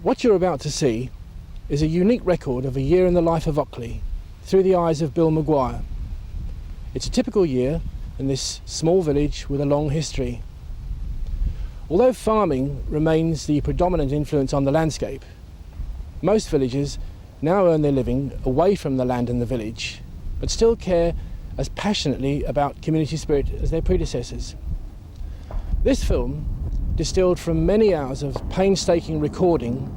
What you're about to see is a unique record of a year in the life of Ockley through the eyes of Bill Maguire. It's a typical year in this small village with a long history. Although farming remains the predominant influence on the landscape, most villagers now earn their living away from the land and the village, but still care as passionately about community spirit as their predecessors. This film, distilled from many hours of painstaking recording,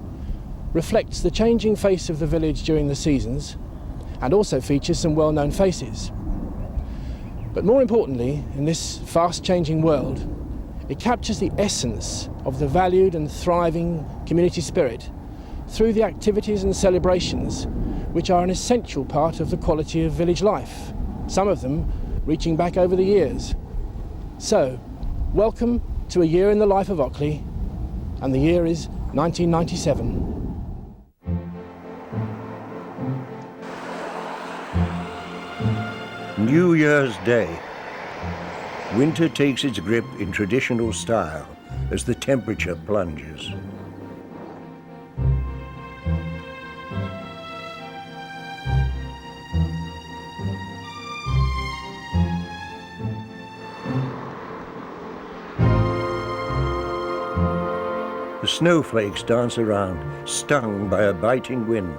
reflects the changing face of the village during the seasons and also features some well-known faces. But more importantly, in this fast-changing world, it captures the essence of the valued and thriving community spirit through the activities and celebrations which are an essential part of the quality of village life, some of them reaching back over the years. So, welcome to a year in the life of Ockley, and the year is 1997. New Year's Day. Winter takes its grip in traditional style as the temperature plunges. The snowflakes dance around, stung by a biting wind.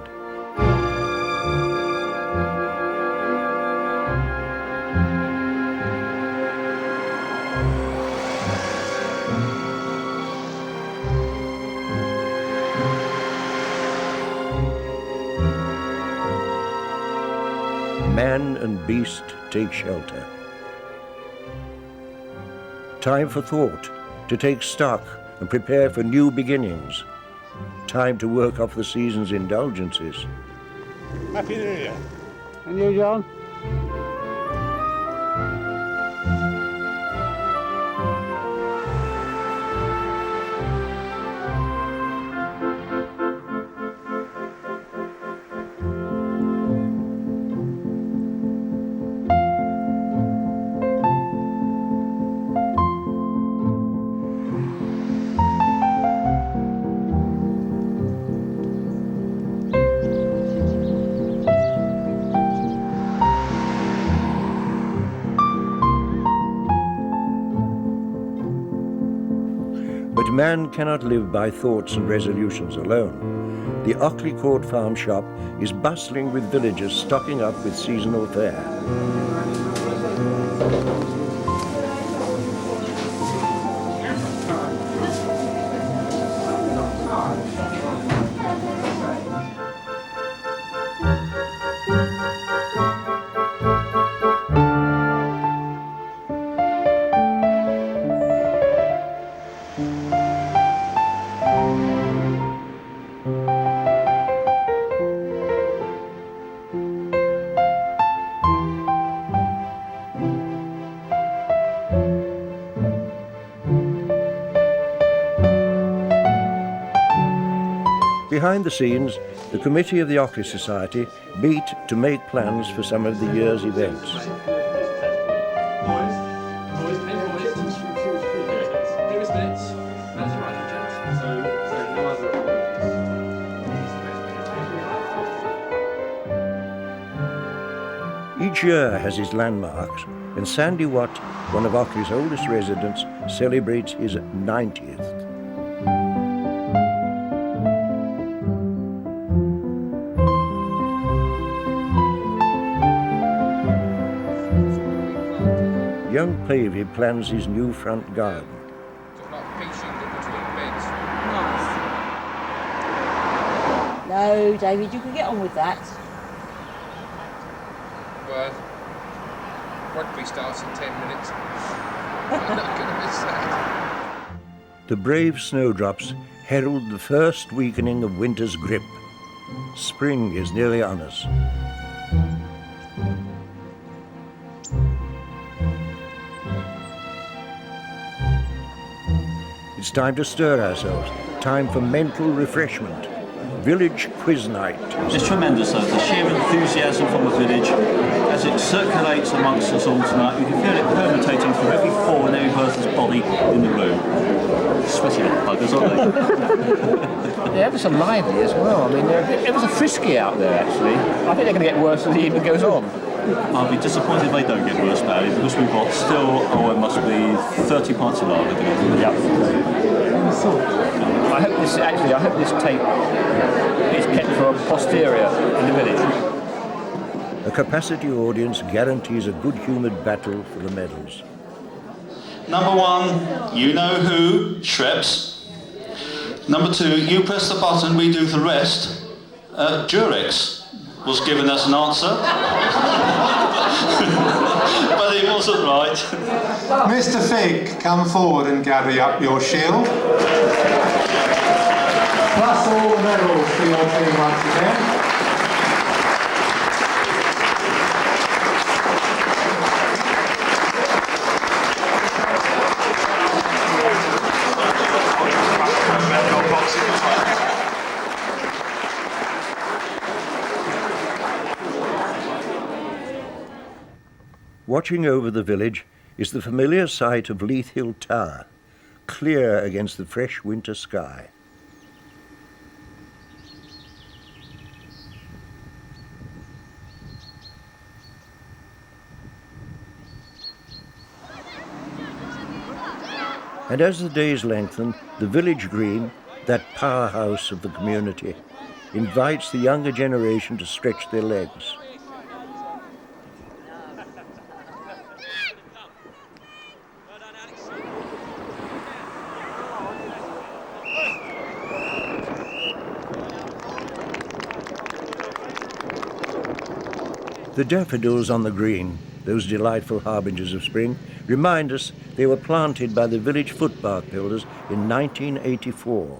Man and beast take shelter. Time for thought, to take stock and prepare for new beginnings. Time to work off the season's indulgences. Happy New Year. And you, John? But man cannot live by thoughts and resolutions alone. The Ockley Court Farm Shop is bustling with villagers stocking up with seasonal fare. Behind the scenes, the committee of the Ockley Society meet to make plans for some of the year's events. Each year has its landmarks, and Sandy Watt, one of Ockley's oldest residents, celebrates his 90th. Young Pavey plans his new front garden. No, David, you can get on with that. Well, rugby starts in 10 minutes. I'm not going to miss that. The brave snowdrops herald the first weakening of winter's grip. Spring is nearly on us. It's time to stir ourselves. Time for mental refreshment. Village quiz night. It's tremendous, though. The sheer enthusiasm from the village as it circulates amongst us all tonight. You can feel it permeating through every pore in every person's body in the room. sweaty little buggers, aren't they? They're ever so lively as well. I mean, they're ever so frisky out there, actually. I think they're going to get worse as the evening goes on. I'll be disappointed if they don't get worse, Barry, because we've got still, it must be 30 pints of lager to go through. Yep. I hope this tape is kept for a posterior in the village. A capacity audience guarantees a good-humoured battle for the medals. Number 1, you know who, Schweppes. Number 2, you press the button, we do the rest. Durex was giving us an answer. But it wasn't right. Mr. Fig, come forward and gather up your shield. Plus all the medals for your team once again. Watching over the village is the familiar sight of Leith Hill Tower, clear against the fresh winter sky. And as the days lengthen, the village green, that powerhouse of the community, invites the younger generation to stretch their legs. The daffodils on the green, those delightful harbingers of spring, remind us they were planted by the village footpath builders in 1984.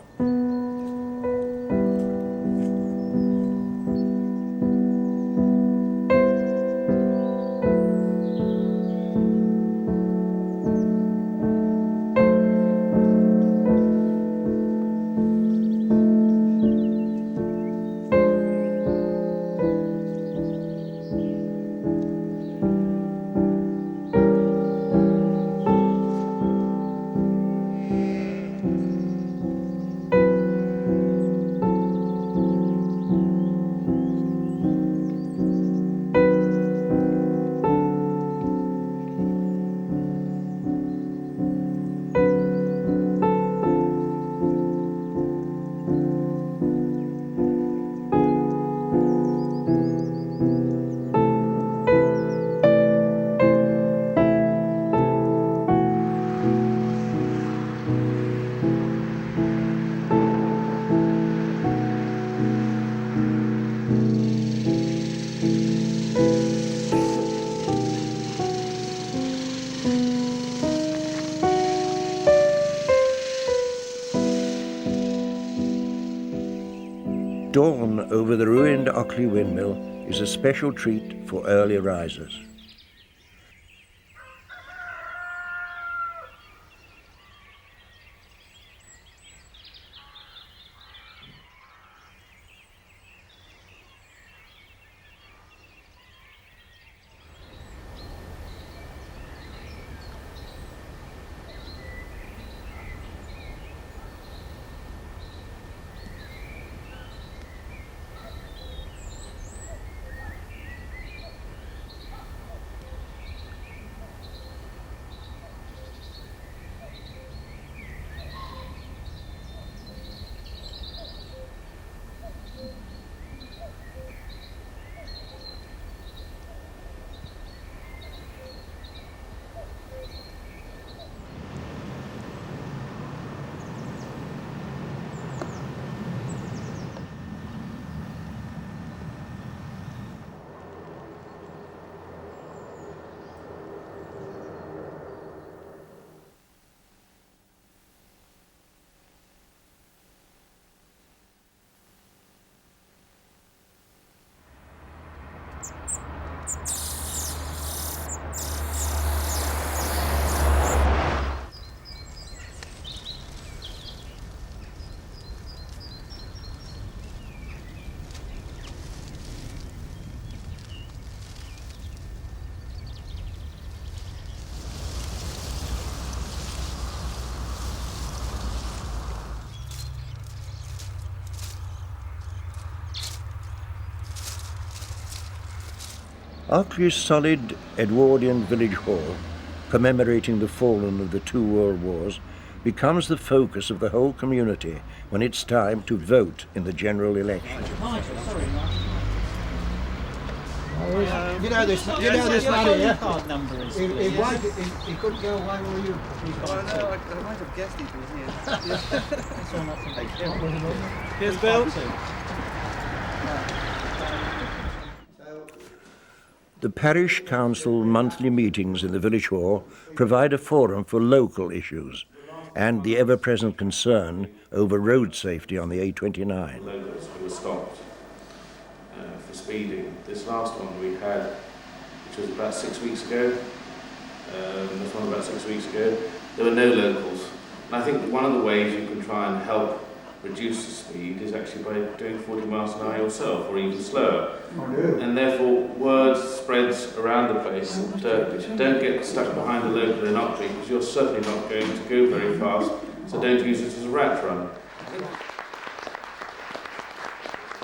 Dawn over the ruined Ockley windmill is a special treat for early risers. Ockley's solid Edwardian village hall, commemorating the fallen of the two world wars, becomes the focus of the whole community when it's time to vote in the general election. You know this man here? Card number is. He couldn't go away with you. I might have guessed he was here. Here's Bill. The parish council monthly meetings in the village hall provide a forum for local issues and the ever-present concern over road safety on the A29. Locals who were stopped for speeding. This last one we had, which was about 6 weeks ago, there were no locals. And I think that one of the ways you can try and help reduce the speed is actually by doing 40 miles an hour yourself, or even slower. And therefore, word spreads around the place that don't get stuck behind a local in Ockley, because you're certainly not going to go very fast, so don't use it as a rat run.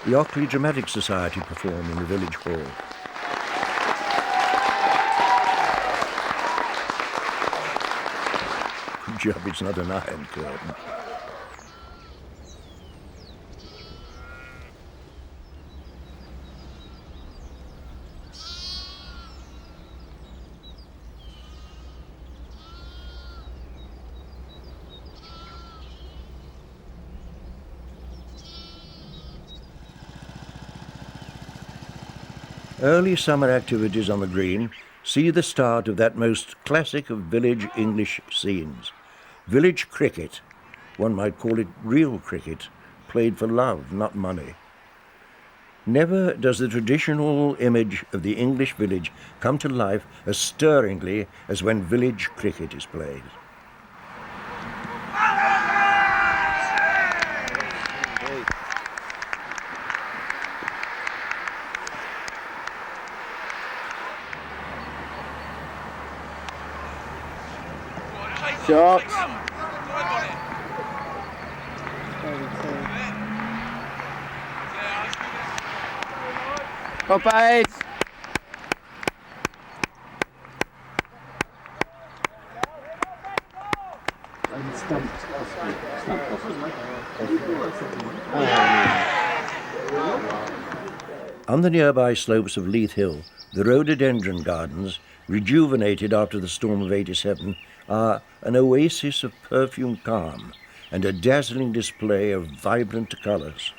The Ockley Dramatic Society perform in the village hall. Good job it's not an iron curtain. Early summer activities on the green see the start of that most classic of village English scenes, village cricket. One might call it real cricket, played for love, not money. Never does the traditional image of the English village come to life as stirringly as when village cricket is played. Shots. Up eight. On the nearby slopes of Leith Hill, the rhododendron gardens, rejuvenated after the storm of '87, are an oasis of perfumed calm and a dazzling display of vibrant colours.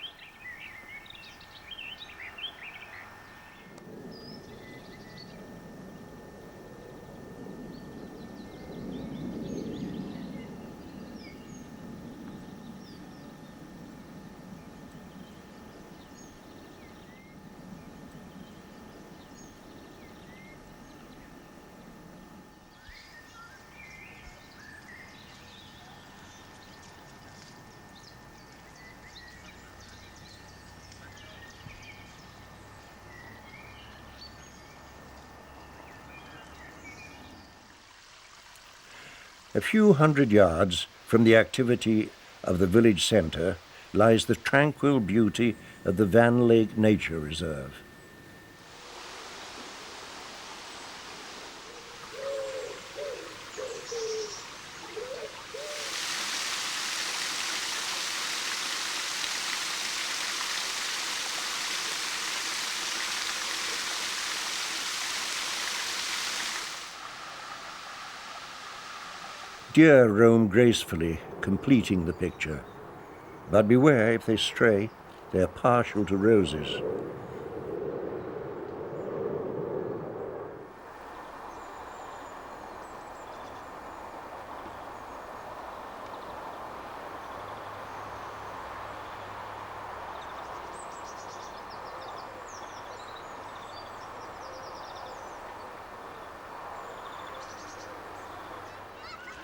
A few hundred yards from the activity of the village centre lies the tranquil beauty of the Van Lake Nature Reserve. Deer roam gracefully, completing the picture. But beware, if they stray, they are partial to roses.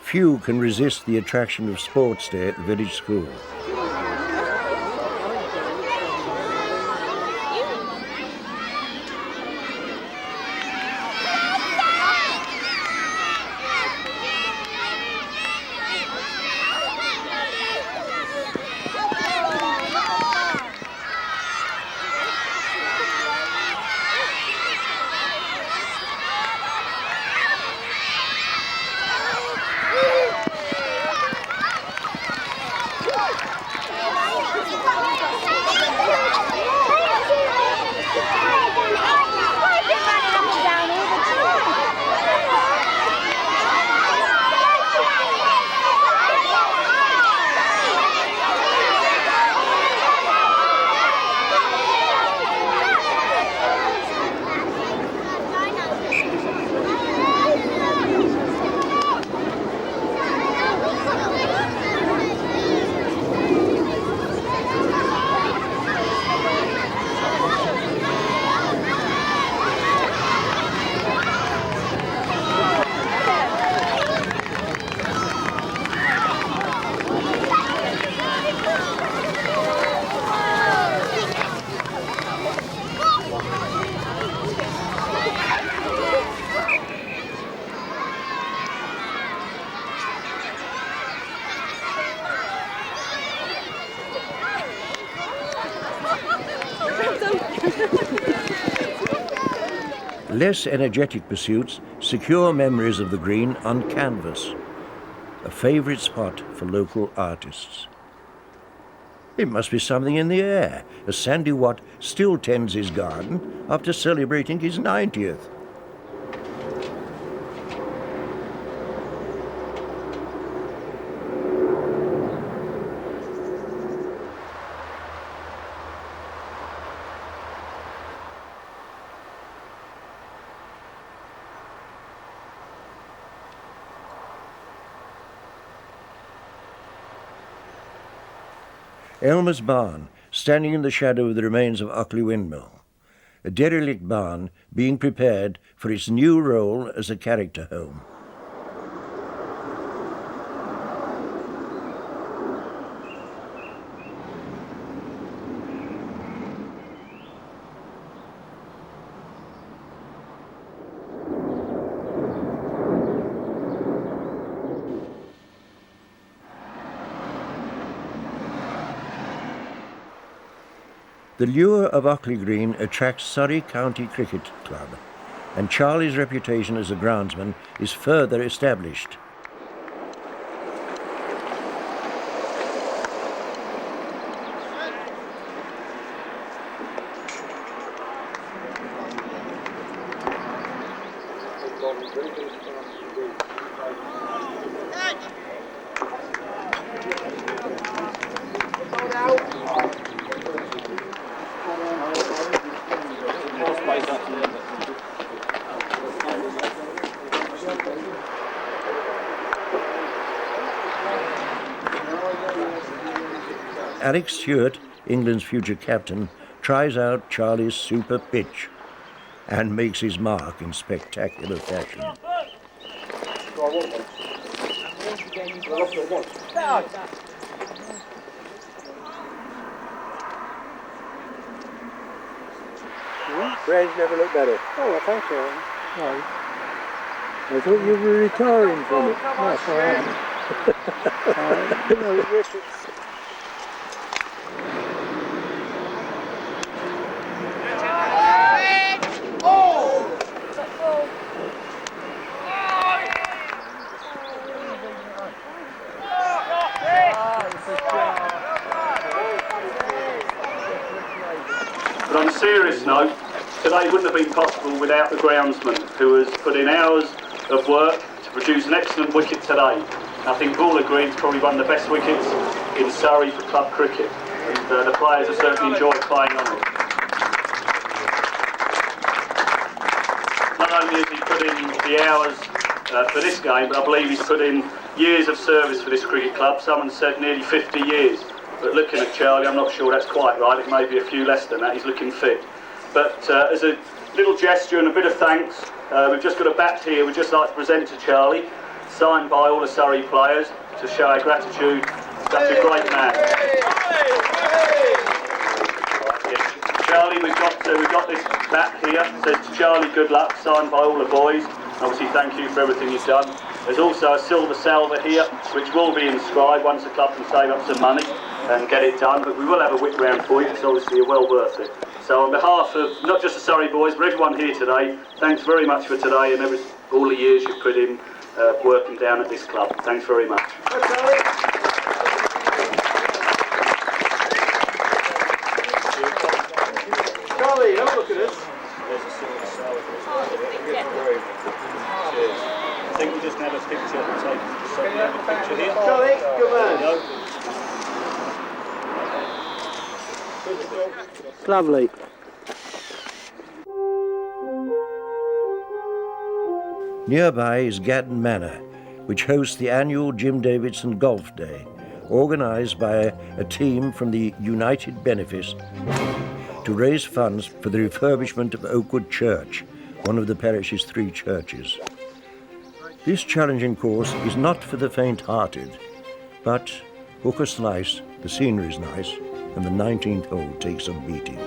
Few can resist the attraction of sports day at the village school. Less energetic pursuits secure memories of the green on canvas, a favourite spot for local artists. It must be something in the air, as Sandy Watt still tends his garden after celebrating his 90th. Elmer's barn, standing in the shadow of the remains of Ockley windmill, a derelict barn being prepared for its new role as a character home. The lure of Ockley Green attracts Surrey County Cricket Club, and Charlie's reputation as a groundsman is further established. Alex Stewart, England's future captain, tries out Charlie's super pitch and makes his mark in spectacular fashion. Brains never looked better. Oh, thank you. No. I thought you were retiring from it. Yes, I am. You know, Richard. But on a serious note, today wouldn't have been possible without the groundsman, who has put in hours of work to produce an excellent wicket today. I think we'll agree it's probably one of the best wickets in Surrey for club cricket, and the players have certainly enjoyed playing on it. Not only has he put in the hours for this game, but I believe he's put in years of service for this cricket club. Someone said nearly 50 years. But looking at Charlie, I'm not sure that's quite right. It may be a few less than that. He's looking fit. But as a little gesture and a bit of thanks, we've just got a bat here we'd just like to present to Charlie, signed by all the Surrey players, to show our gratitude to such a great man. Charlie, we've got this bat here. It says to Charlie, good luck, signed by all the boys. Obviously, thank you for everything you've done. There's also a silver salver here, which will be inscribed once the club can save up some money and get it done. But we will have a whip round for you, because obviously you're well worth it. So on behalf of not just the Surrey boys, but everyone here today, thanks very much for today and all the years you've put in working down at this club. Thanks very much. Charlie, have a look at this. There's a silver salver. Cheers. I think we'll just have a picture take a picture here. Charlie, good man. Lovely. Nearby is Gatton Manor, which hosts the annual Jim Davidson Golf Day, organised by a team from the United Benefice to raise funds for the refurbishment of Oakwood Church, one of the parish's 3 churches. This challenging course is not for the faint-hearted, but hook a slice, the scenery's nice, and the 19th hole takes some beating.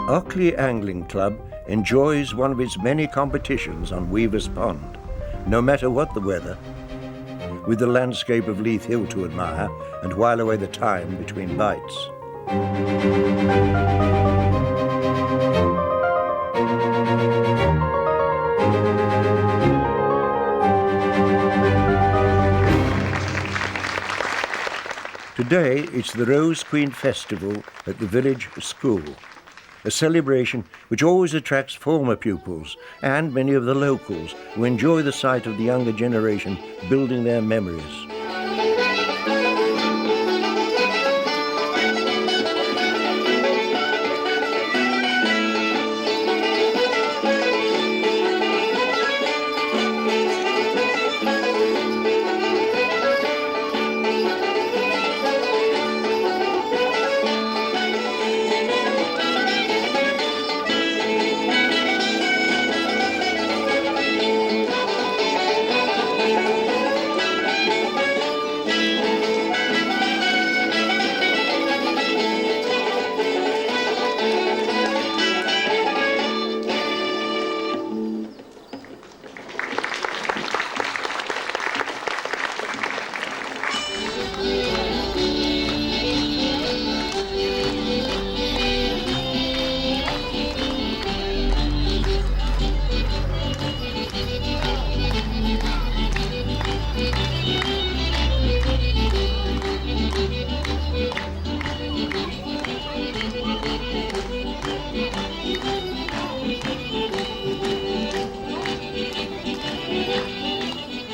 Ockley Angling Club enjoys one of its many competitions on Weaver's Pond, no matter what the weather, with the landscape of Leith Hill to admire and while away the time between bites. Today it's the Rose Queen Festival at the village school, a celebration which always attracts former pupils and many of the locals who enjoy the sight of the younger generation building their memories.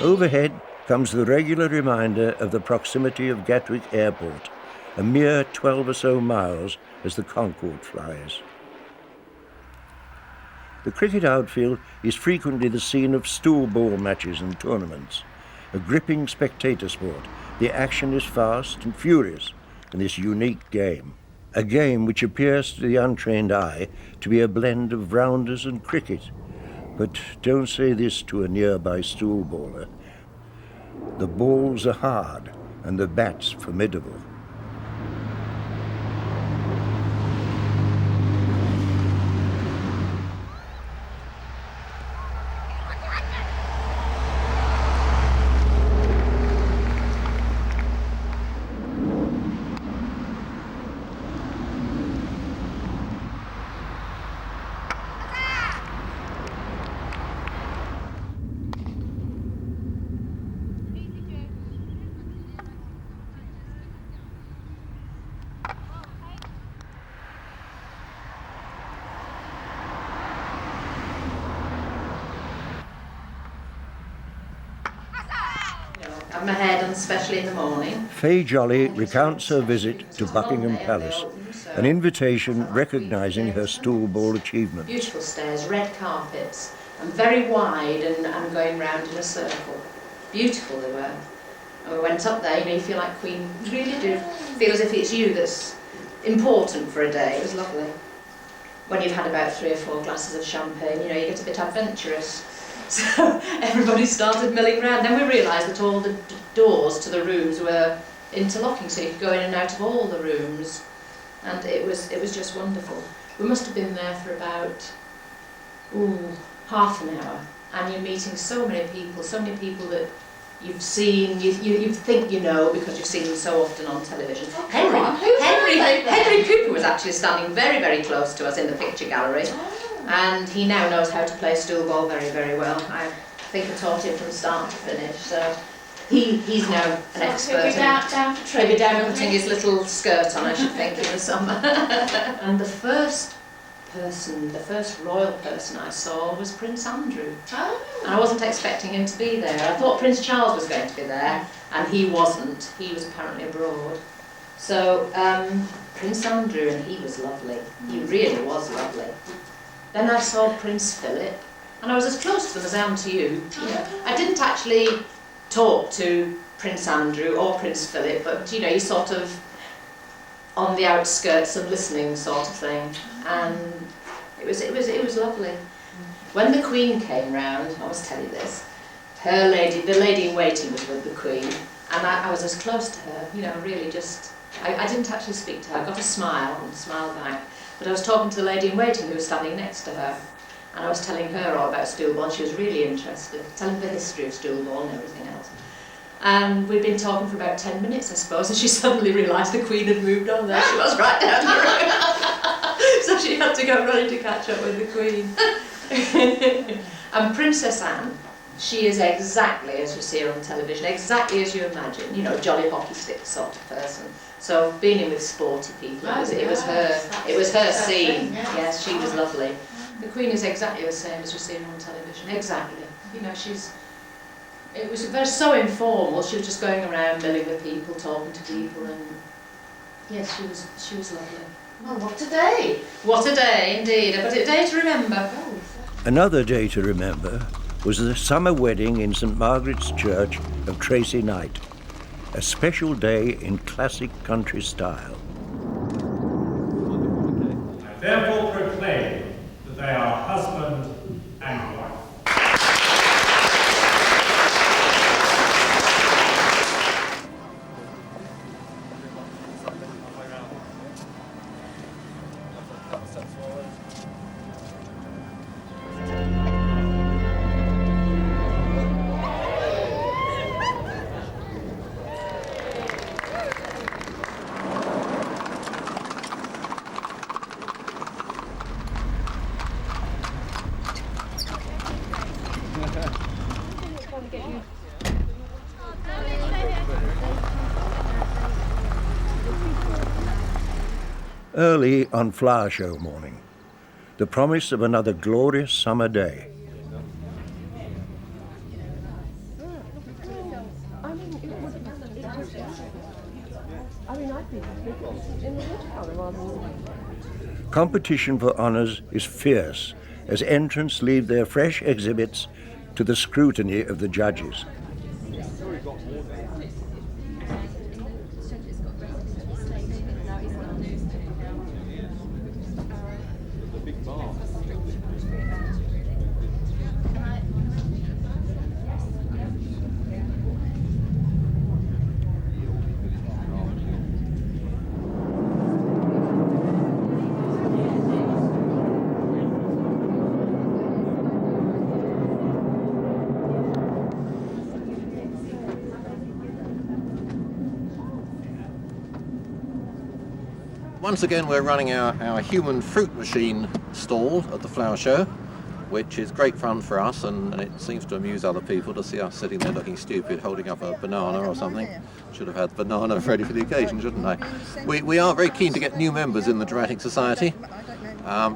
Overhead comes the regular reminder of the proximity of Gatwick Airport, a mere 12 or so miles as the Concorde flies. The cricket outfield is frequently the scene of stool ball matches and tournaments. A gripping spectator sport, the action is fast and furious in this unique game. A game which appears to the untrained eye to be a blend of rounders and cricket. But don't say this to a nearby stool baller. The balls are hard and the bats formidable. Have my hair done, especially in the morning. Fay Jolly recounts her visit to Buckingham Palace, an invitation recognising her stool ball achievement. Beautiful stairs, red carpets, and very wide and going round in a circle. Beautiful they were. And we went up there, you feel like Queen, you really do feel as if it's you that's important for a day. It was lovely. When you've had about 3 or 4 glasses of champagne, you get a bit adventurous. So everybody started milling round. Then we realised that all the doors to the rooms were interlocking, so you could go in and out of all the rooms, and it was just wonderful. We must have been there for about half an hour, and you're meeting so many people that you've seen, you think you know because you've seen them so often on television. Henry Cooper was actually standing very, very close to us in the picture gallery. And he now knows how to play stool ball very, very well. I think I taught him from start to finish, so he's now an expert. He'll be down putting his little skirt on, I should think, in the summer. And the first royal person I saw was Prince Andrew. Oh. And I wasn't expecting him to be there. I thought Prince Charles was going to be there, and he wasn't. He was apparently abroad. So Prince Andrew, and he was lovely. He really was lovely. Then I saw Prince Philip, and I was as close to them as I am to you. I didn't actually talk to Prince Andrew or Prince Philip, but you sort of on the outskirts of listening sort of thing, and it was lovely. When the Queen came round, I must tell you this, the lady in waiting was with the Queen, and I was as close to her, really just. I didn't actually speak to her. I got a smile and smiled back. But I was talking to the lady in waiting who was standing next to her, and I was telling her all about stool ball, and she was really interested, telling the history of stool ball and everything else. And we'd been talking for about 10 minutes, I suppose, and she suddenly realised the Queen had moved on. There she was, right down the road. So she had to go running to catch up with the Queen. And Princess Anne, she is exactly as you see her on television, exactly as you imagine, you know, jolly hockey stick sort of person. So being in with sporty people, it was her scene. Yes, she was lovely. The Queen is exactly the same as you see her on television, exactly. You know, it was so informal. She was just going around milling with people, talking to people, and yes, she was lovely. Well, what a day! What a day indeed, but a day to remember. Another day to remember was the summer wedding in St Margaret's Church of Tracy Knight, a special day in classic country style. I therefore proclaim that they are husband and wife. Early on flower show morning, the promise of another glorious summer day. Competition for honours is fierce as entrants leave their fresh exhibits to the scrutiny of the judges. Once again, we're running our human fruit machine stall at the flower show, which is great fun for us, and it seems to amuse other people to see us sitting there looking stupid, holding up a banana or something. Should have had banana ready for the occasion, shouldn't I? We are very keen to get new members in the Dramatic Society.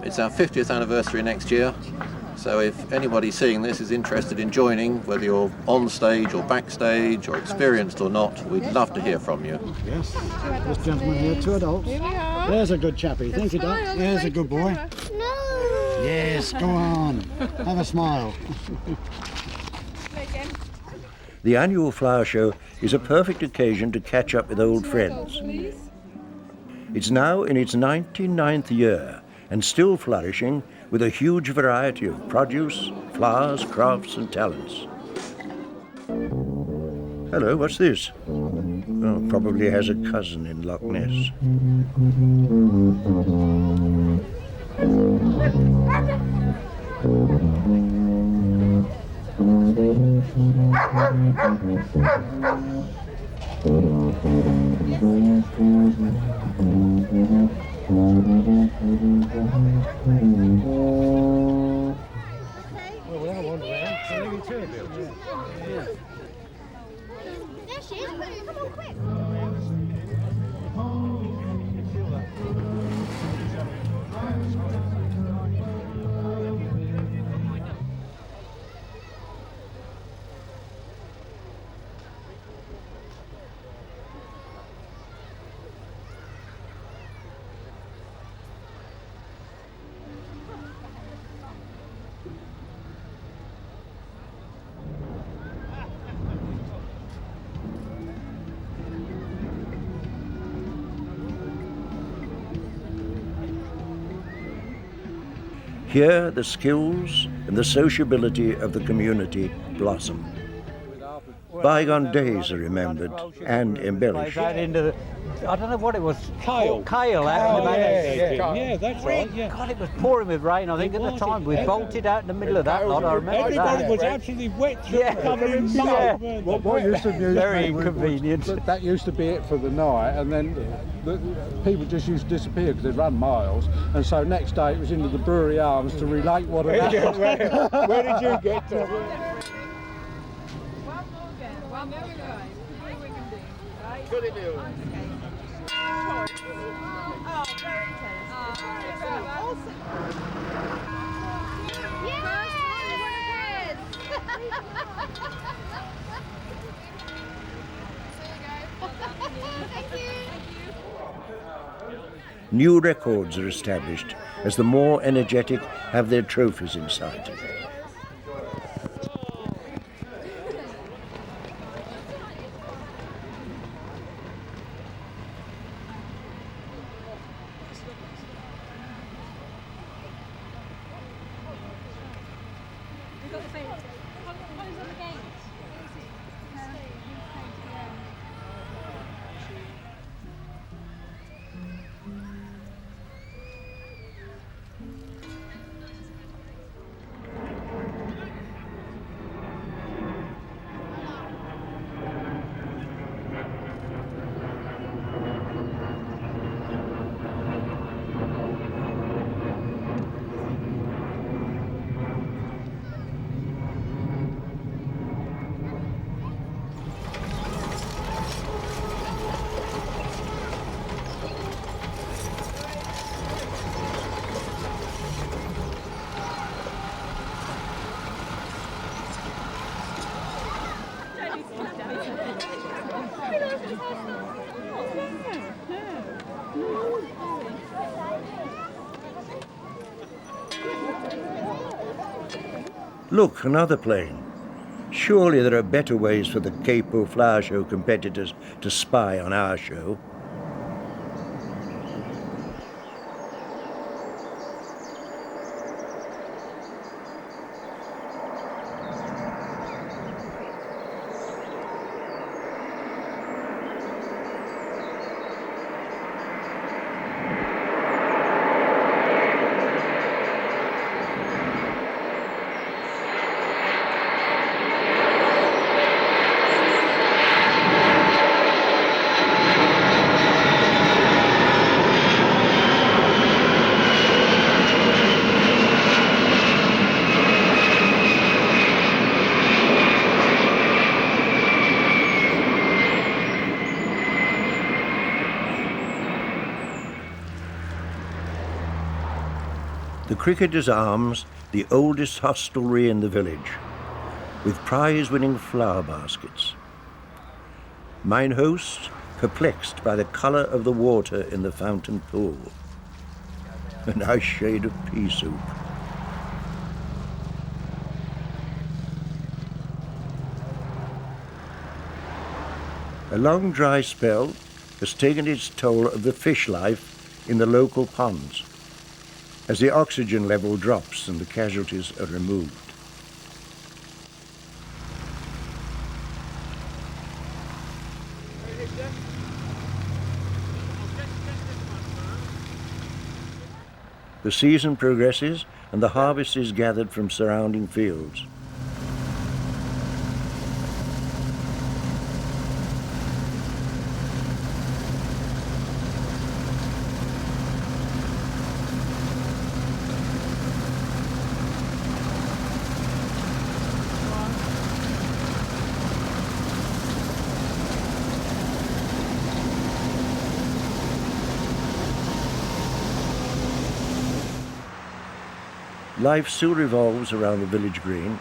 It's our 50th anniversary next year, so if anybody seeing this is interested in joining, whether you're on stage or backstage or experienced or not, we'd love to hear from you. Yes, this gentleman here, 2 adults. There's a good chappie. Thank you, Doc. There's a good boy. No. Yes, go on. Have a smile. The annual flower show is a perfect occasion to catch up with old friends. It's now in its 99th year and still flourishing with a huge variety of produce, flowers, crafts and talents. Hello, what's this? Oh, probably has a cousin in Loch Ness. There she is. Come on, quick. Here, the skills and the sociability of the community blossom. Bygone days are remembered and embellished. That into I don't know what it was. Kale. Kale out in the meadows. Yeah, that's right. Yeah. God, it was pouring with rain, I think, at the time. We bolted out in the middle of that lot, I remember Everybody that. was absolutely wet through covered in mud. Yeah. What used to amuse Very me was inconvenient. that used to be it for the night, and then people just used to disappear because they'd run miles, and so next day it was into the Brewery Arms to relate what had happened. Where did you get to? Could it do? New records are established as the more energetic have their trophies in sight. Look, another plane. Surely there are better ways for the Capo Flower Show competitors to spy on our show. The Cricketers' Arms, the oldest hostelry in the village, with prize-winning flower baskets. Mine host, perplexed by the colour of the water in the fountain pool. A nice shade of pea soup. A long dry spell has taken its toll of the fish life in the local ponds, as the oxygen level drops and the casualties are removed. The season progresses and the harvest is gathered from surrounding fields. Life still revolves around the village green.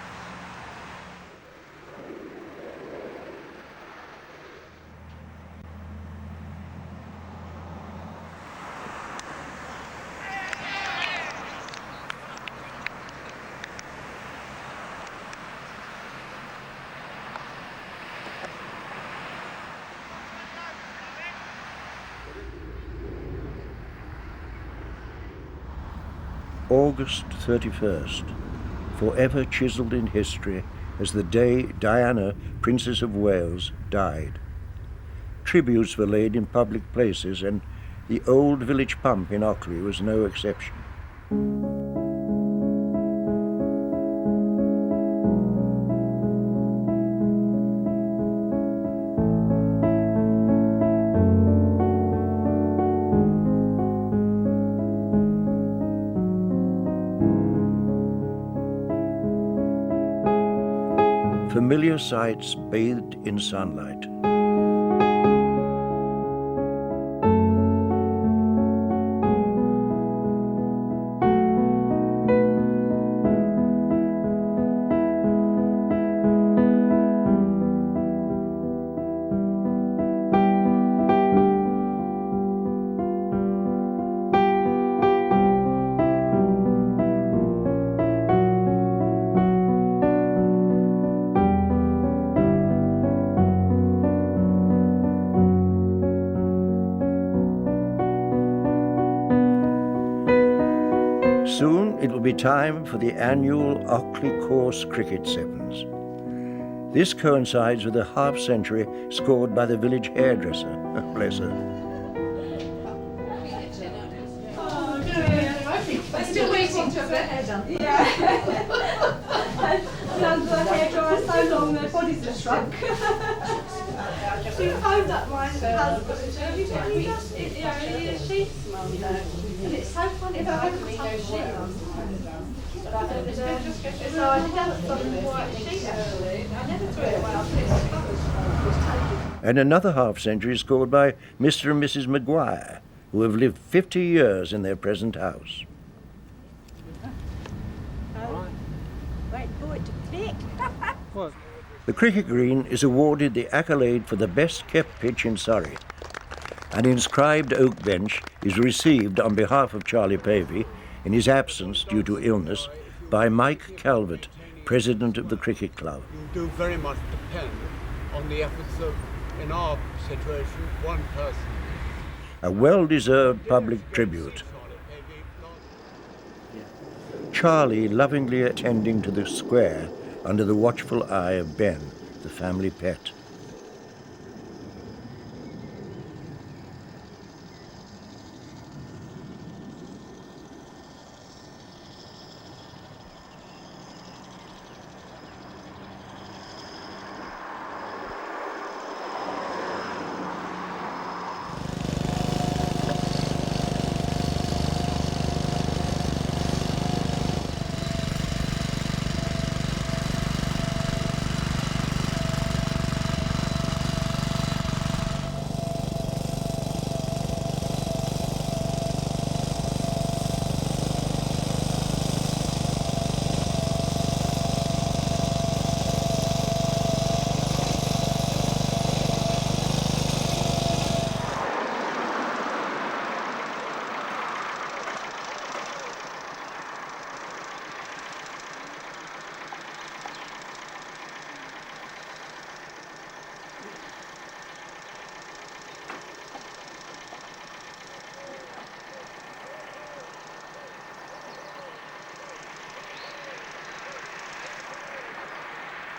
August 31st, forever chiselled in history as the day Diana, Princess of Wales, died. Tributes were laid in public places, and the old village pump in Ockley was no exception. Familiar sights bathed in sunlight. Soon it will be time for the annual Ockley Course Cricket Sevens. This coincides with a half-century scored by the village hairdresser. Bless her. We're still waiting to have their hair done. Yeah. And the hair dryer so long their bodies are shrunk. She phoned up my husband and said, have you got any dust? Any sheets, Mum? And it's so funny about having me no sheet. So I haven't got a white sheet actually. I never threw it away. I put it in the cupboard. And another half-century scored by Mr. and Mrs. Maguire, who have lived 50 years in their present house. Wait for it to click. The cricket green is awarded the accolade for the best kept pitch in Surrey. An inscribed oak bench is received on behalf of Charlie Pavey, in his absence due to illness, by Mike Calvert, president of the cricket club. You do very much depend on the efforts of, in our situation, one person. A well-deserved public tribute. Charlie lovingly attending to the square under the watchful eye of Ben, the family pet.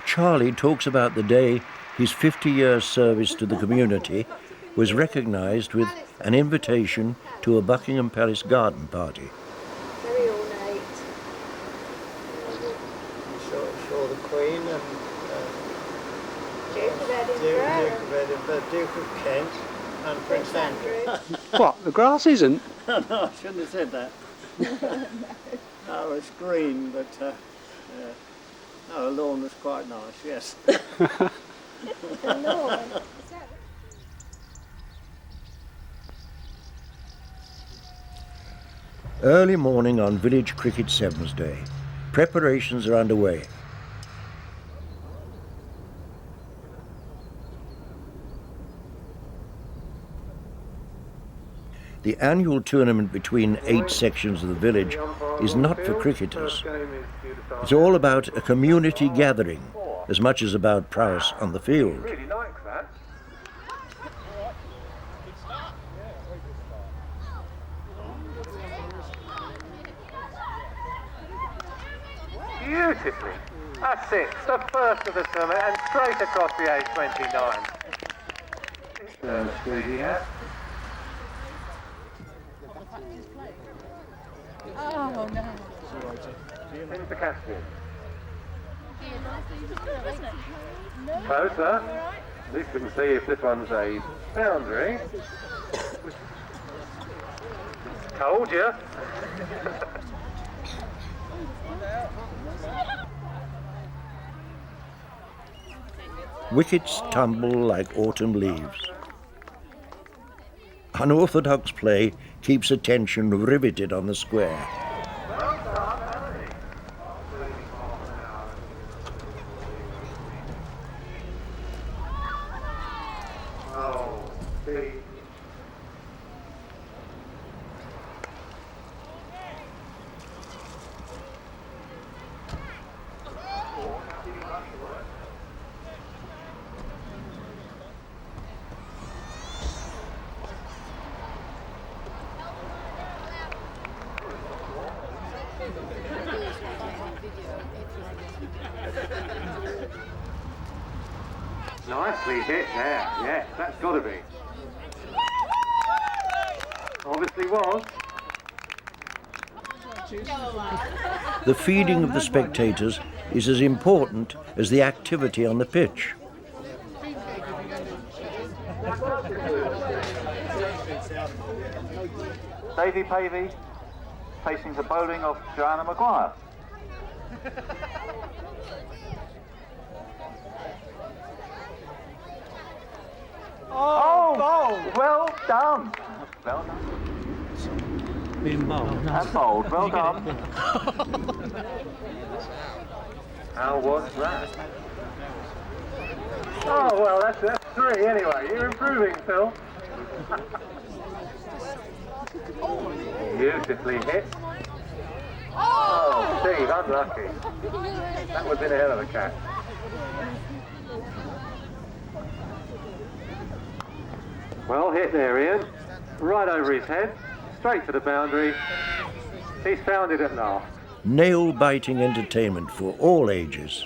Charlie talks about the day his 50 years service to the community was recognised with an invitation to a Buckingham Palace garden party. Very ornate. Saw the Queen and Duke of Edinburgh. Duke of Kent and Prince Andrew. What, the grass isn't? No, I shouldn't have said that. No, it's green, but no, the lawn was quite nice, yes. The lawn. Early morning on Village Cricket Sevens Day. Preparations are underway. The annual tournament between 8 sections of the village is not for cricketers. It's all about a community gathering, as much as about prowess on the field. Beautifully. That's it. The first of the tournament and straight across the A29. Oh no. Into Caspian. Closer. At least we can see if this one's a boundary. Told you. Wickets tumble like autumn leaves. Unorthodox play keeps attention riveted on the square. Nicely hit there, yes, that's got to be. Obviously was. The feeding of the spectators is as important as the activity on the pitch. Davy Pavey facing the bowling of Joanna Maguire. Oh, well done. Well done. Being bold. And bold, well done. How was that? Oh, well, that's three anyway. You're improving, Phil. Beautifully hit. Oh, Steve, unlucky. That would have been a hell of a catch. Well hit there, Ian. Right over his head. Straight for the boundary. He's found it at last. Nail-biting entertainment for all ages.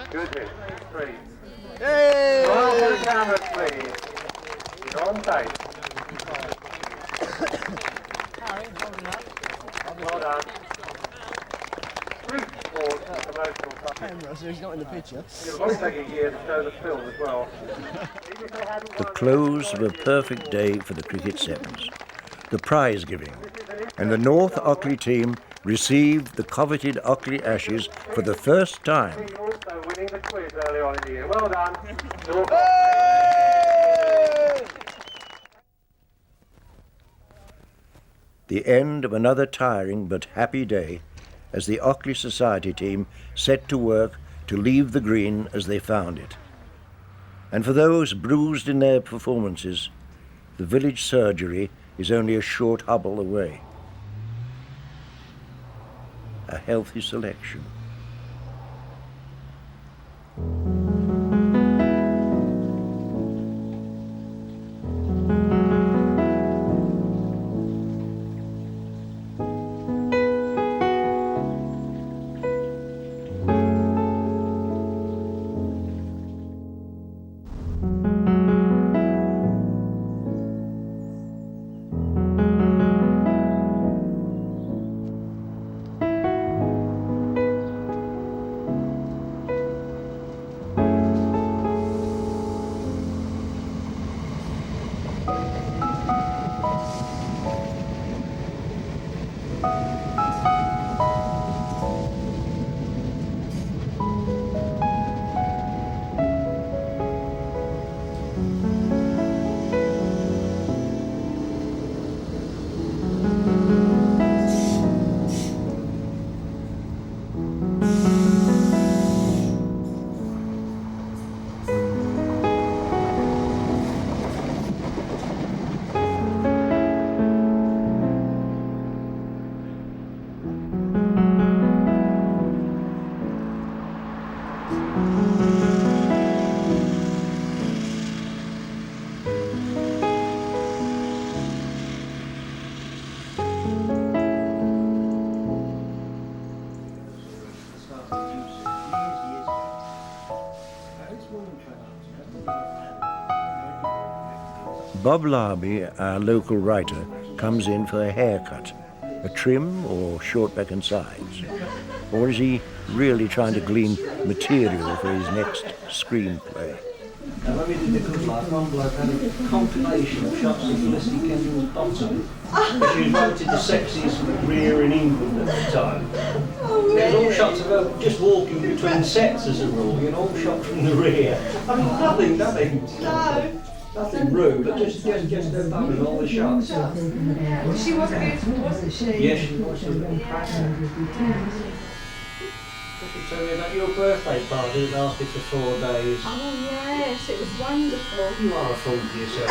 Good hit. Three. Hey! Well done, please. You're on tape. Well done. Great sport, emotional touch. Camera, so he's not in the picture. It'll probably take a year to show the film as well. The close of a perfect day for the cricket sevens. The prize giving. And the North Ockley team received the coveted Ockley Ashes for the first time. Also winning the quiz earlier on in the year. Well done. The end of another tiring but happy day as the Ockley Society team set to work to leave the green as they found it. And for those bruised in their performances, the village surgery is only a short hobble away. A healthy selection. Bob Larby, our local writer, comes in for a haircut, a trim or short back and sides. Or is he really trying to glean material for his next screenplay? Now, when we did The Good Life, one bloke had a compilation of shots of Felicity Kendall's bottom. She was voted the sexiest rear in England at the time. Oh, There's all shots of her just walking between sets as a rule, you know, all shot from the rear. I mean, nothing rude, but just her bum in all the shots. She was beautiful, wasn't she? Yes, she was. She told me about your birthday party that lasted for 4 days. Oh yes, it was wonderful. You are a fool to yourself.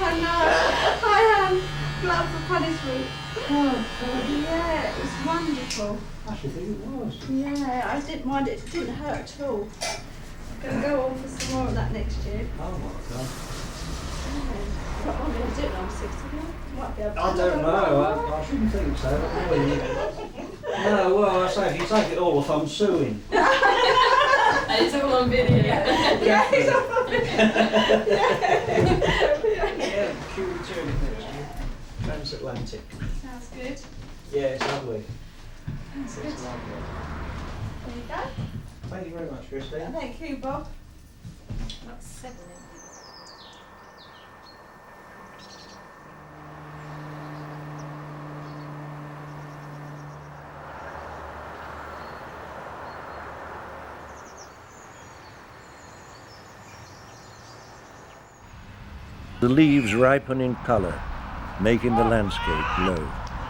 I know. I am. Glad for punishment. Oh, yeah, it was wonderful. I should think it was. Yeah, I didn't mind it. It didn't hurt at all. I'm going to go on for some more of that next year. Oh my God. Yeah. I'm going to do it when I'm 60. Might be able to. I don't know. I shouldn't think so. No, well, I say if you take it all off, I'm suing. And it's all on video. Yeah, it's all on video. Yeah, Q2 next year. Transatlantic. Sounds good. Yeah, it's lovely. Sounds good. It's lovely. There you go. Thank you very much, Christine. Thank you, Bob. That's 7. The leaves ripen in colour, making the landscape glow,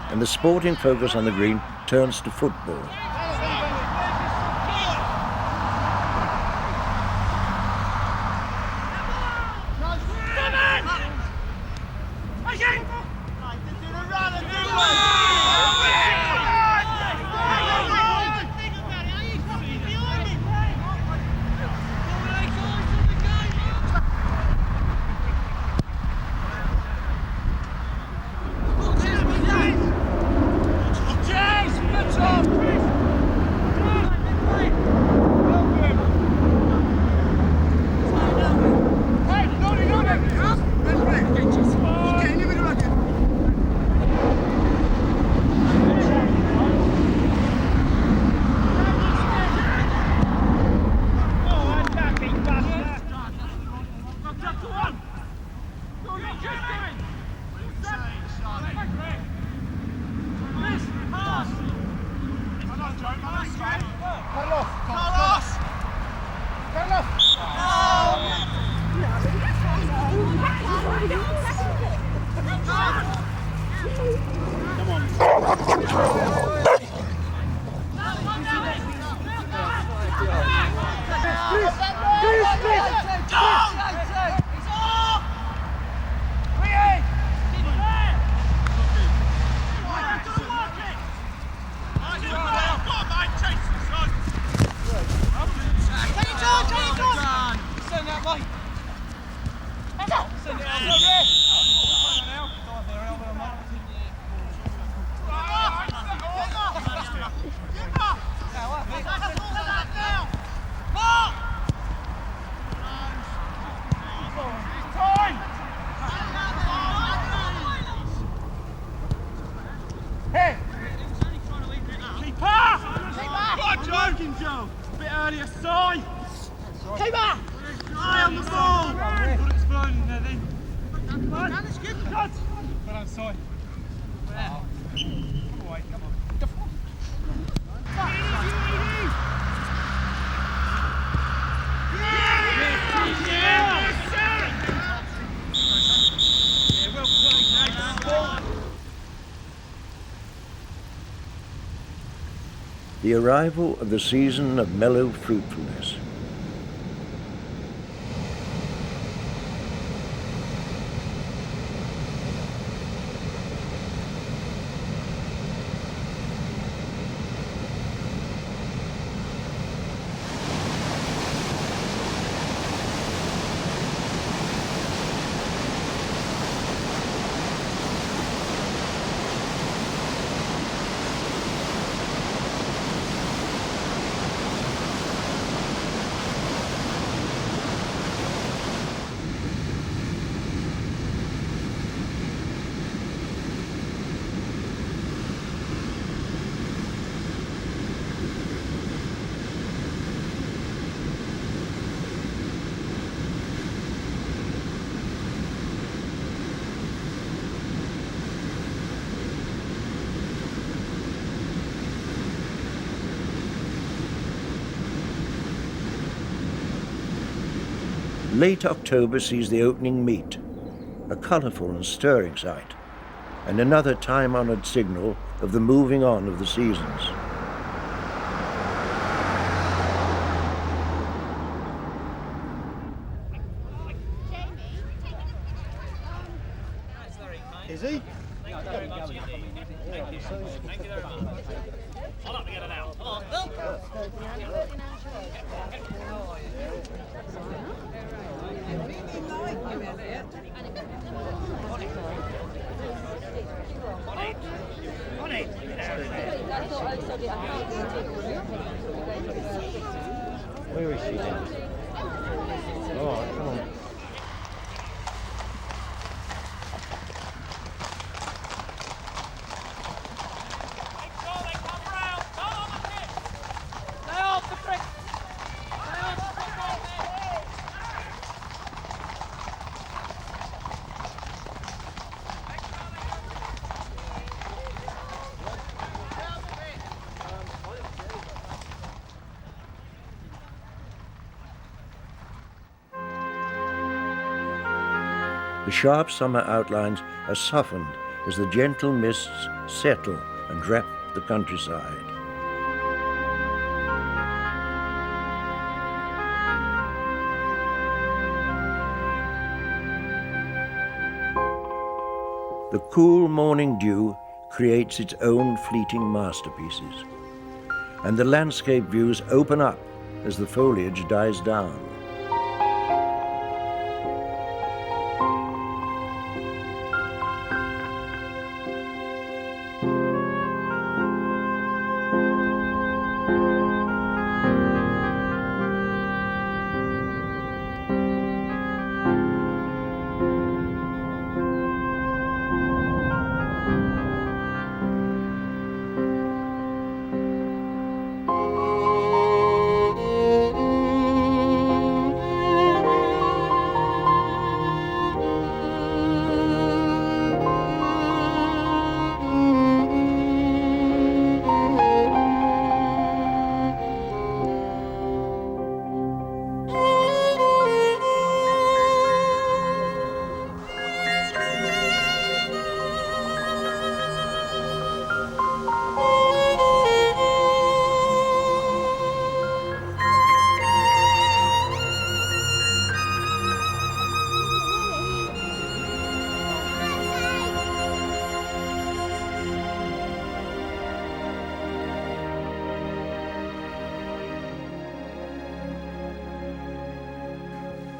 and the sporting focus on the green turns to football. The arrival of the season of mellow fruitfulness. Late October sees the opening meet, a colourful and stirring sight, and another time-honoured signal of the moving on of the seasons. Is he? Where is she then? All right, come on. The sharp summer outlines are softened as the gentle mists settle and wrap the countryside. The cool morning dew creates its own fleeting masterpieces, and the landscape views open up as the foliage dies down.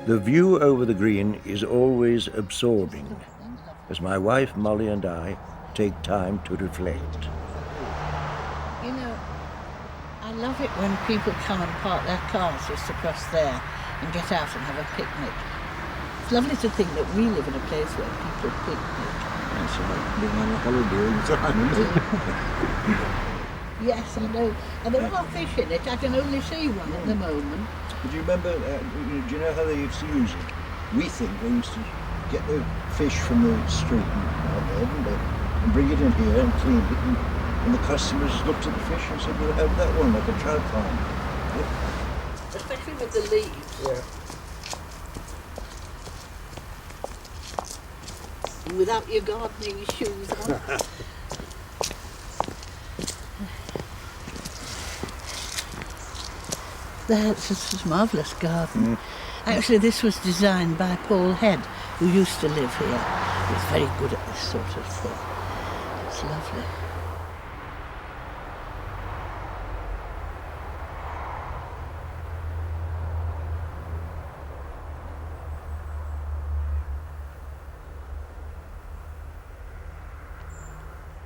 The view over the green is always absorbing, as my wife Molly and I take time to reflect. You know, I love it when people come and park their cars just across there and get out and have a picnic. It's lovely to think that we live in a place where people picnic. That's like being on a holiday all the time, isn't it? Yes, I know. And there are fish in it. I can only see one at the moment. But do you remember, do you know how they used to use it? We think they used to get the fish from the street out there, didn't they? And bring it in here and clean it. And the customers looked at the fish and said, we'll have that one, like a trout farm. Yeah. Especially with the leaves. Yeah. And without your gardening shoes on. That's a marvellous garden. Actually, this was designed by Paul Head, who used to live here. He's very good at this sort of thing. It's lovely.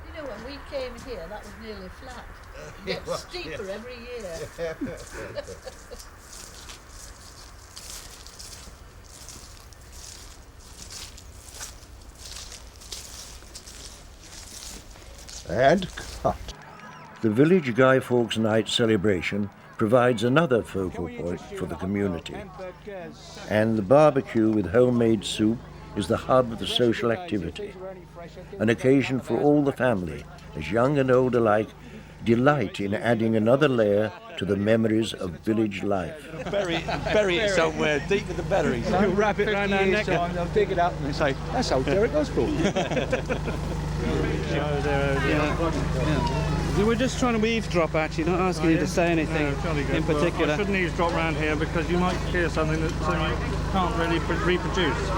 You know, when we came here, that was nearly flat. It gets steeper every year. And cut. The village Guy Fawkes Night celebration provides another focal point for the community. And the barbecue with homemade soup is the hub of the social activity, an occasion for all the family, as young and old alike, delight in adding another layer to the memories of village life. Bury it somewhere deep in the berries. You'll wrap it round our neck. They'll dig it up and say, that's old Derek Osborne. We're just trying to eavesdrop, actually, not asking you to say anything in particular. Well, I shouldn't eavesdrop around here because you might hear something that you can't really reproduce.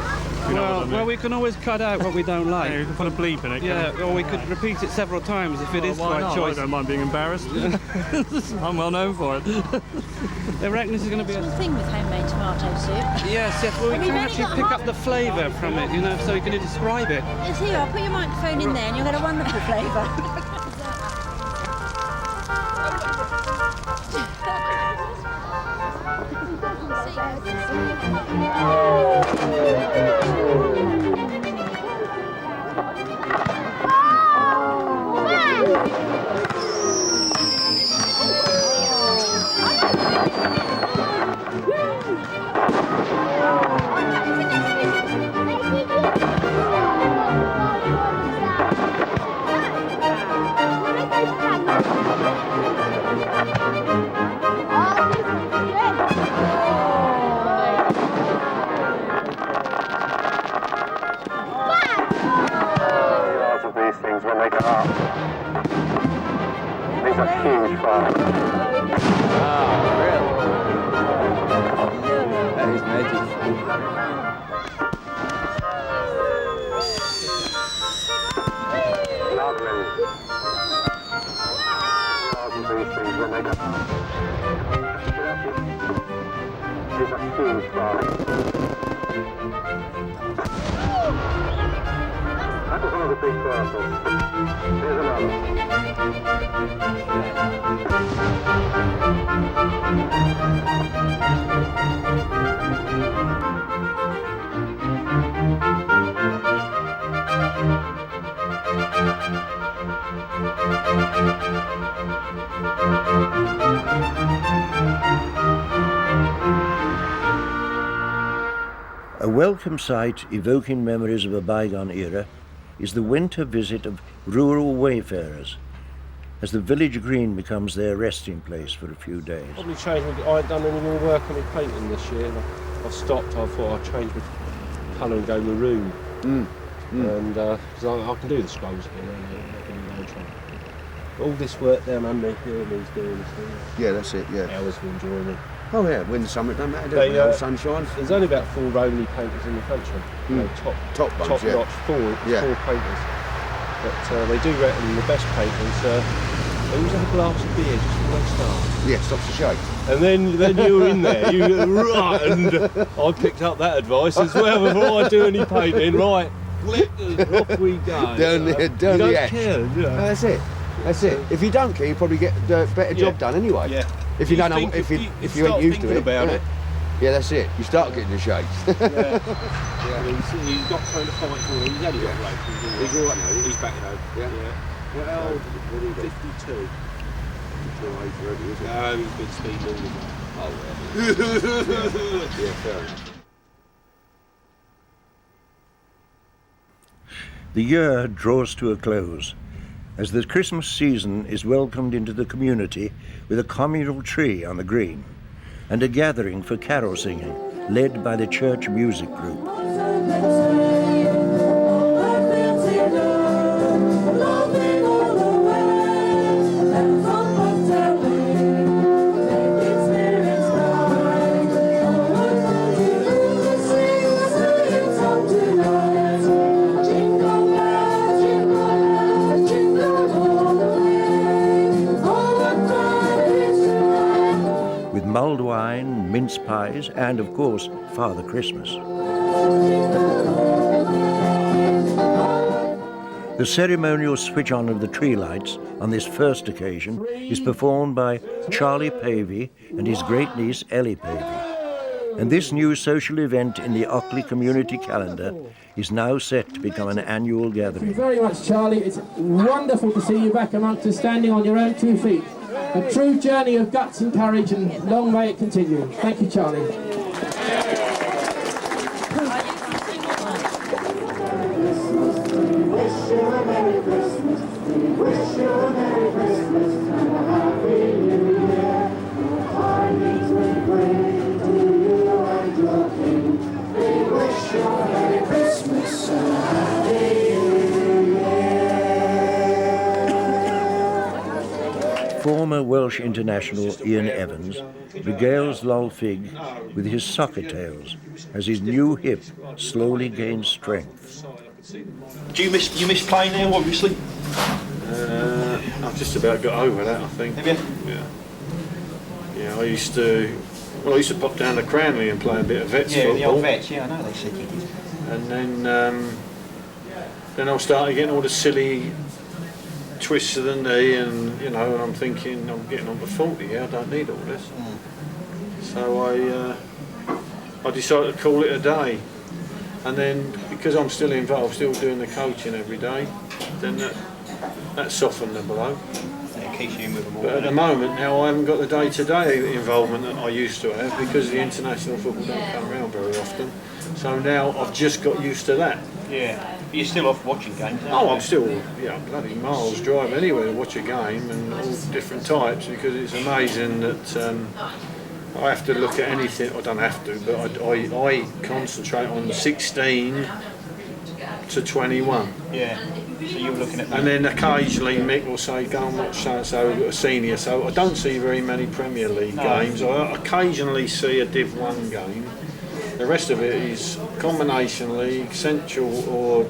Well, we can always cut out what we don't like. Yeah, you can put a bleep in it. Yeah, or we could repeat it several times if it is quite choice. I don't mind being embarrassed. I'm well known for it. They reckon this is going to be a thing with homemade tomato soup. Yes, well, we can actually pick up the flavour from it, you know, so we can describe it. Yes, here, I'll put your microphone in there and you'll get a wonderful flavour. That was one of the big parcels. Here's another. A welcome sight evoking memories of a bygone era is the winter visit of rural wayfarers, as the village green becomes their resting place for a few days. Probably changed. I hadn't done any more work on my painting this year. I stopped. I thought I'd change my colour and go maroon. And because I can do the scrolls again. But all this work down under here and he's doing this thing. Yeah, that's it. Yeah. Hours of enjoying it. Oh yeah, winter, summer, it doesn't matter. Does it? Sunshine. There's only about 4 Romney painters in the country. You know, top ones, yeah. notch, four painters. But they do reckon the best painters. They always have a glass of beer just before they start. Yeah, stops the shake. And then you were in there. You right, and I picked up that advice as well before I do any painting. Right, off we go. Down the ash. Care, you know. That's it. That's it. If you don't care, you probably get a better job done anyway. Yeah. If you don't know, if you ain't used to it. About it. Yeah, that's it. You start getting the shakes. He's got something to fight for. He's only got right. He's all right now. He's back at home. Yeah. Well, what do you 52. No, he's been speeding all the time. Oh, yeah, fair enough. The year draws to a close as the Christmas season is welcomed into the community with a communal tree on the green and a gathering for carol singing led by the church music group. Mulled wine, mince pies, and of course, Father Christmas. The ceremonial switch on of the tree lights on this first occasion is performed by Charlie Pavey and his great niece Ellie Pavey. And this new social event in the Ockley community calendar is now set to become an annual gathering. Thank you very much, Charlie. It's wonderful to see you back amongst us, standing on your own 2 feet. A true journey of guts and courage, and long may it continue. Thank you, Charlie. Wish you a Merry Christmas. Wish you a Merry Christmas. Welsh international Ian Evans regales Lolfig with his soccer tales as his new hip slowly gains strength. Do you miss playing there, obviously? I've just about got over that, I think. Have you? Yeah. Yeah, I used to pop down to Cranley and play a bit of vets football. Yeah, the old vets, yeah, I know they said you did. And then I started getting all the silly twists of the knee, and and I'm thinking I'm getting on to 40 here, I don't need all this. So I decided to call it a day. And then because I'm still involved, still doing the coaching every day, then that softened the blow. It keeps you in with them all. But at the moment now I haven't got the day-to-day involvement that I used to have because the international football don't come around very often. So now I've just got used to that. Yeah, but you're still off watching games, aren't you? Oh, I'm still, bloody miles drive anywhere to watch a game and all different types, because it's amazing that I have to look at anything. I don't have to, but I concentrate on 16 to 21. Yeah, so you're looking at... And then occasionally Mick will say, go and watch so-and-so, a senior. So I don't see very many Premier League games. I occasionally see a Div 1 game. The rest of it is combination league, central, or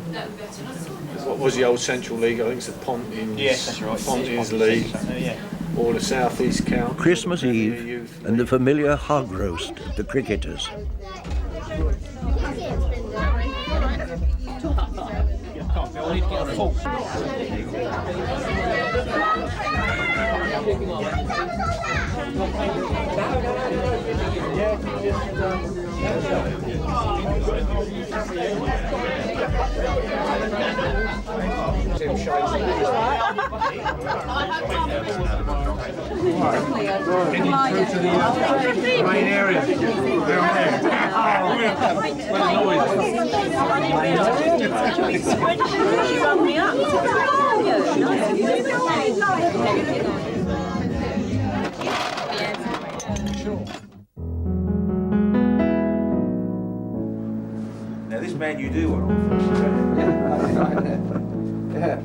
what was the old central league? I think it's the Pontins. Yes, that's right. Pontins League, or the South East County. Christmas Eve and the familiar hog roast at the cricketers. Main area. Now this man you do want on first. Yeah.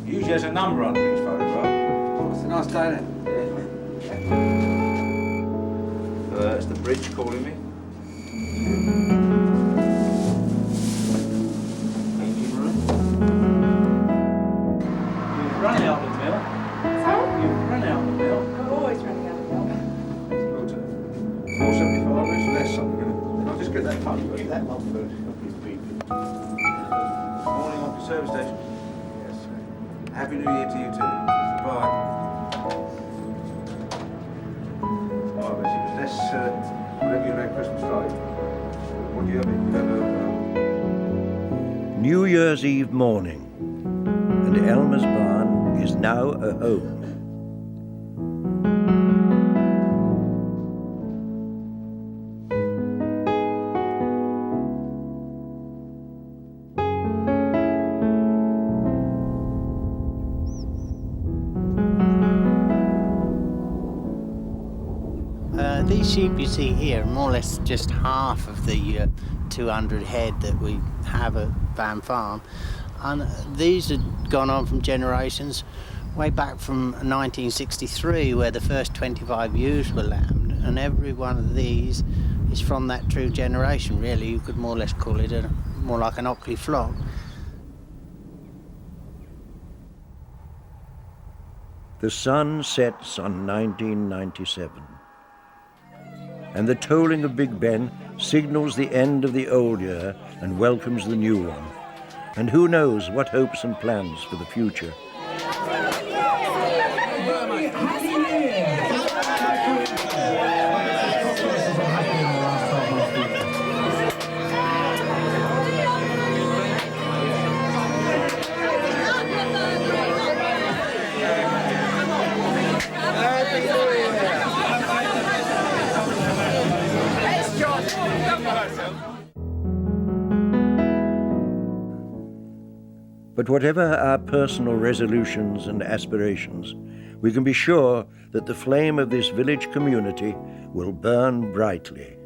Usually has a number under his photograph. Oh, it's a nice day, isn't it? That's the bridge calling me. Engine room. You've run out of the mill. Sorry? You've run out of the mill. I'm always running out of milk. 475, less something. I'll just get that pump. Get that one first. Morning off the service station. Yes, sir. Happy New Year to you too. Bye. Oh, let's whatever you make Christmas Day. What do you have? You have New Year's Eve morning, and Elmer's barn is now a home. These sheep you see here are more or less just half of the 200 head that we have at Van Farm, and these had gone on from generations way back from 1963, where the first 25 ewes were lambed, and every one of these is from that true generation. Really, you could more or less call it more like an Ockley flock. The sun sets on 1997. And the tolling of Big Ben signals the end of the old year and welcomes the new one. And who knows what hopes and plans for the future. But whatever our personal resolutions and aspirations, we can be sure that the flame of this village community will burn brightly.